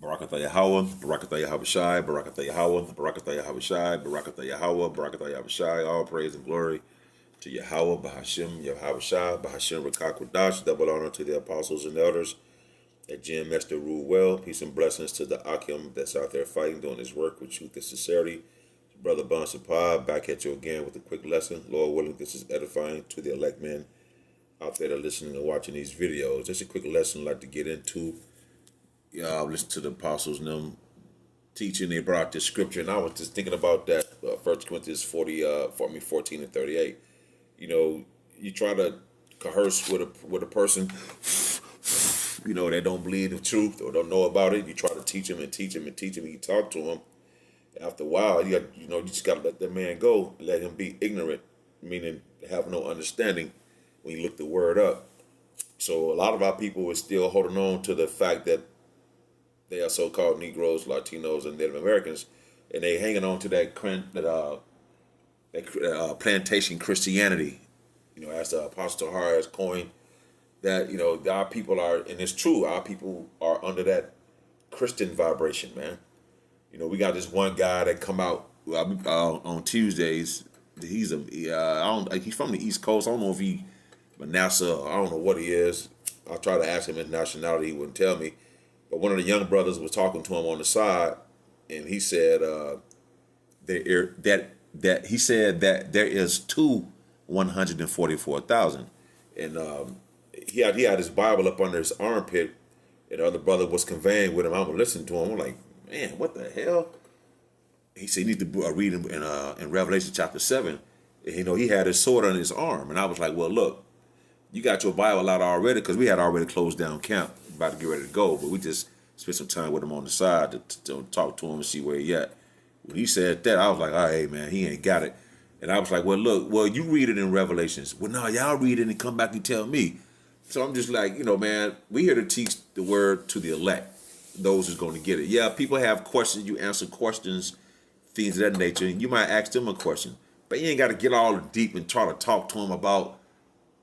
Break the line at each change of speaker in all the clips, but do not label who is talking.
Barakatha Yahweh, Barakatha Yahweh Shai, Barakatha Yahweh, Barakatha Yahweh Shai, Barakatha Yahweh, Barakatha Yahweh Shai. All praise and glory to Yahweh, Bahashim, Yahweh Shai, Bahashim Rakak Wadash. Double honor to the apostles and elders at GMS that rule well. Peace and blessings to the Akim that's out there fighting, doing his work with truth and sincerity. Brother Bon Sapah, back at you again with a quick lesson. Lord willing, this is edifying to the elect men out there that are listening and watching these videos. Just a quick lesson I'd like to get into. Listen to the apostles and them teaching. They brought this scripture, and I was just thinking about that. 1 Corinthians 14 and 38. You know, you try to converse with a person, you know, that don't believe the truth or don't know about it. You try to teach him and teach him and teach him. You talk to him. After a while, you just got to let that man go. Let him be ignorant, meaning have no understanding when you look the word up. So a lot of our people are still holding on to the fact that they are so-called Negroes, Latinos, and Native Americans, and they hanging on to that plantation Christianity. You know, as the Apostle Har has coined that, you know, our people are, and it's true, our people are under that Christian vibration, man. You know, we got this one guy that come out on Tuesdays. He's he's from the East Coast. I don't know if he Manasseh. I don't know what he is. I tried to ask him his nationality. He wouldn't tell me. But one of the young brothers was talking to him on the side, and he said that he said that there is 144,000, and he had his Bible up under his armpit, and the other brother was conveying with him. I was listening to him. I'm like, man, what the hell? He said you need to read him in Revelation chapter 7. You know, he had his sword on his arm, and I was like, well, look, you got your Bible out already, because we had already closed down camp, about to get ready to go, but we just spent some time with him on the side to talk to him and see where he at. When he said that, I was like, oh, hey, man, he ain't got it. And I was like, well, look, you read it in Revelations. Well, no, y'all read it and come back and tell me. So I'm just like, you know, man, we here to teach the word to the elect, those who's going to get it. Yeah, people have questions. You answer questions, things of that nature, and you might ask them a question. But you ain't got to get all deep and try to talk to them about,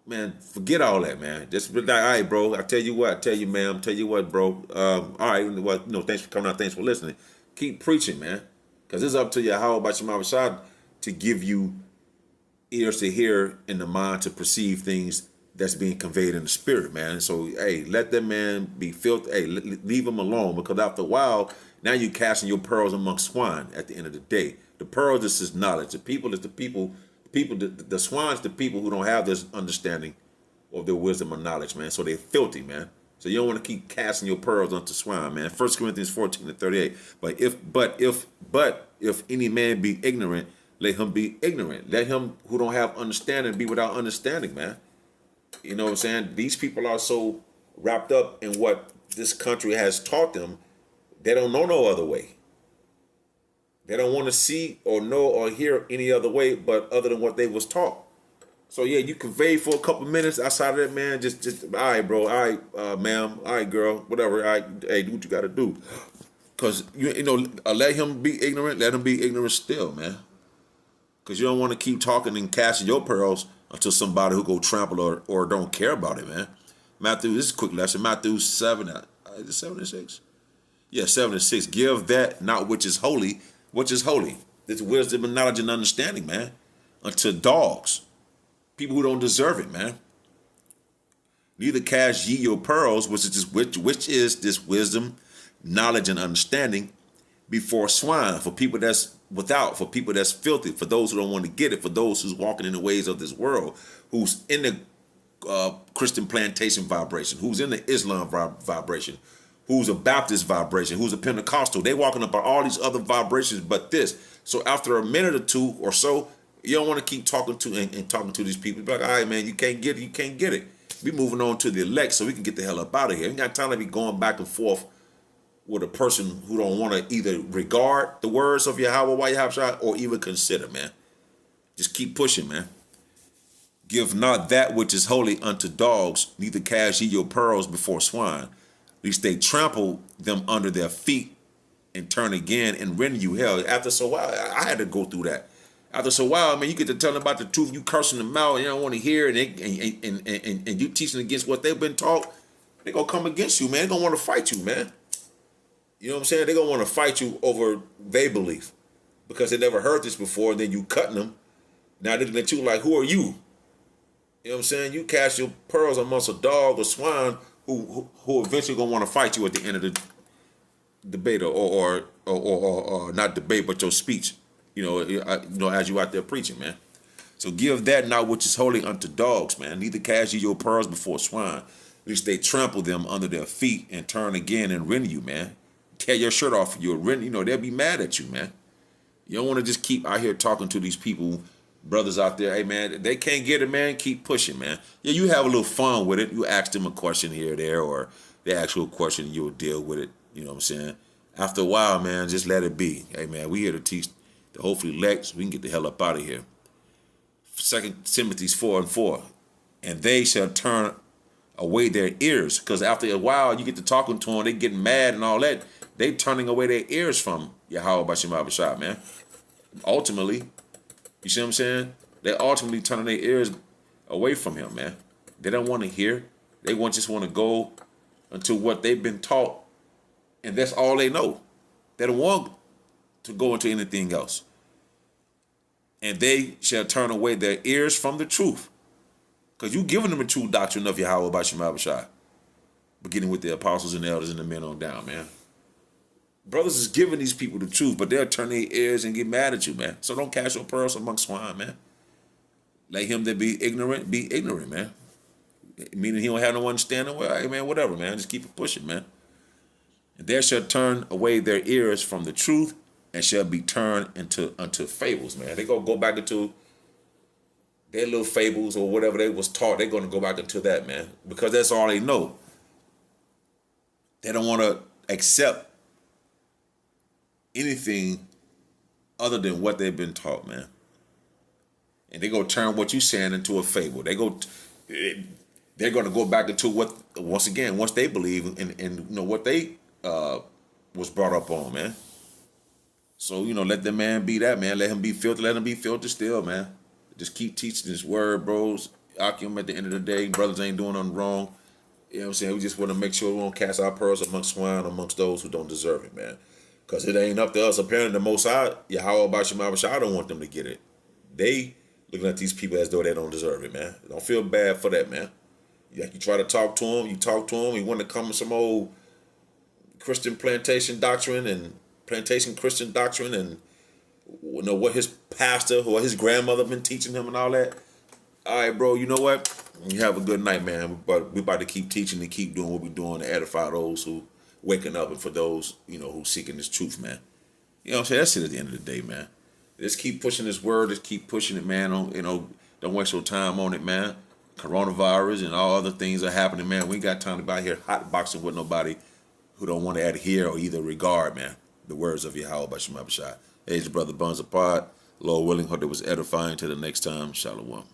man, forget all that, man. Just be like, all right, bro, I tell you what, I tell you, ma'am, tell you what, bro. All right, well, you know, thanks for coming out, thanks for listening. Keep preaching, man, because it's up to you how about your mama shot to give you ears to hear and the mind to perceive things that's being conveyed in the spirit, man. So, hey, let that man be filthy. Hey, leave him alone, because after a while, now you're casting your pearls amongst swine at the end of the day. The pearls is his knowledge. The people is the people. The swine's the people who don't have this understanding of their wisdom or knowledge, man. So they're filthy, man. So you don't want to keep casting your pearls unto swine, man. 1 Corinthians 14 and 38. But if any man be ignorant, let him be ignorant. Let him who don't have understanding be without understanding, man. You know what I'm saying? These people are so wrapped up in what this country has taught them, they don't know no other way. They don't want to see or know or hear any other way but other than what they was taught. So yeah, you convey for a couple minutes outside of that, man. Just all right, bro. All right, ma'am. All right, girl. Whatever. All right, hey, do what you got to do. Because you know, let him be ignorant. Let him be ignorant still, man. Because you don't want to keep talking and casting your pearls until somebody who go trample or don't care about it, man. Matthew, this is a quick lesson. Matthew 7, is it 7 and 6? Yeah, 7 and 6. Give that not which is holy. Which is holy? It's wisdom and knowledge and understanding, man. Unto dogs, people who don't deserve it, man. Neither cast ye your pearls, which is this wisdom, knowledge, and understanding, before swine, for people that's without, for people that's filthy, for those who don't want to get it, for those who's walking in the ways of this world, who's in the Christian plantation vibration, who's in the Islam vibration, who's a Baptist vibration, who's a Pentecostal. They walking up on all these other vibrations but this. So after a minute or two or so, you don't want to keep talking to and talking to these people. Be like, all right, man, you can't get it. You can't get it. We moving on to the elect so we can get the hell up out of here. We ain't got time to be going back and forth with a person who don't want to either regard the words of Yahweh or even consider, man. Just keep pushing, man. Give not that which is holy unto dogs, neither cast ye your pearls before swine, lest they trample them under their feet and turn again and render you hell. After so while, I had to go through that. After so while, man, you get to tell them about the truth, you cursing them out, and you don't want to hear it, and you teaching against what they've been taught, they're going to come against you, man. They're going to want to fight you, man. You know what I'm saying? They're going to want to fight you over their belief because they never heard this before. And then you cutting them. Now they're looking at you like, who are you? You know what I'm saying? You cast your pearls amongst a dog or swine who eventually going to want to fight you at the end of the debate or not debate, but your speech. As you out there preaching, man. So give that not which is holy unto dogs, man. Neither cast ye your pearls before swine, lest they trample them under their feet and turn again and rend you, man. Tear your shirt off you, rend. They'll be mad at you, man. You don't want to just keep out here talking to these people, brothers out there. Hey, man, they can't get it, man. Keep pushing, man. Yeah, you have a little fun with it. You ask them a question here or there, or the actual question, you'll deal with it. You know what I'm saying? After a while, man, just let it be. Hey, man, we here to teach the hopefully elect so we can get the hell up out of here. 2 Timothy 4:4, and they shall turn away their ears, because after a while you get to talking to them, they getting mad and all that. They turning away their ears from Yahweh Bashim Abishai, man. Ultimately, you see what I'm saying? They ultimately turning their ears away from him, man. They don't want to hear. They just want to go into what they've been taught, and that's all they know. They don't want to go into anything else. And they shall turn away their ears from the truth. Because you giving them the true doctrine of Yahweh Bashim Abishai. Beginning with the apostles and the elders and the men on down, man. Brothers is giving these people the truth, but they'll turn their ears and get mad at you, man. So don't cast your pearls among swine, man. Let him that be ignorant, man. Meaning he don't have no understanding. Well, hey, man, whatever, man. Just keep it pushing, man. And they shall turn away their ears from the truth and shall be turned unto fables, man. They gonna go back into their little fables or whatever they was taught. They're gonna go back into that, man, because that's all they know. They don't want to accept anything other than what they've been taught, man. And they gonna turn what you saying into a fable. They're gonna go back into what once they believe and what they was brought up on, man. So, let the man be that, man. Let him be filthy. Let him be filthy still, man. Just keep teaching this word, bros. Akim at the end of the day, brothers ain't doing nothing wrong. You know what I'm saying? We just want to make sure we won't cast our pearls amongst swine, amongst those who don't deserve it, man. Because it ain't up to us. Apparently, the Most High, Yahweh Bashim Abishai, I don't want them to get it. They looking at these people as though they don't deserve it, man. Don't feel bad for that, man. Like you try to talk to them, you want to come with some old Christian plantation doctrine and plantation Christian doctrine and what his pastor or his grandmother been teaching him and all that. All right, bro, you know what? You have a good night, man. But we about to keep teaching and keep doing what we're doing to edify those who waking up and for those, who seeking this truth, man. You know what I'm saying? That's it at the end of the day, man. Just keep pushing this word. Just keep pushing it, man. Don't waste your time on it, man. Coronavirus and all other things are happening, man. We ain't got time to be out here hot boxing with nobody who don't want to adhere or either regard, man, the words of Yahweh Bashim Abishai. Hey, it's your brother Buns Apart. Lord willing, hope it was edifying. Till the next time, Shalom.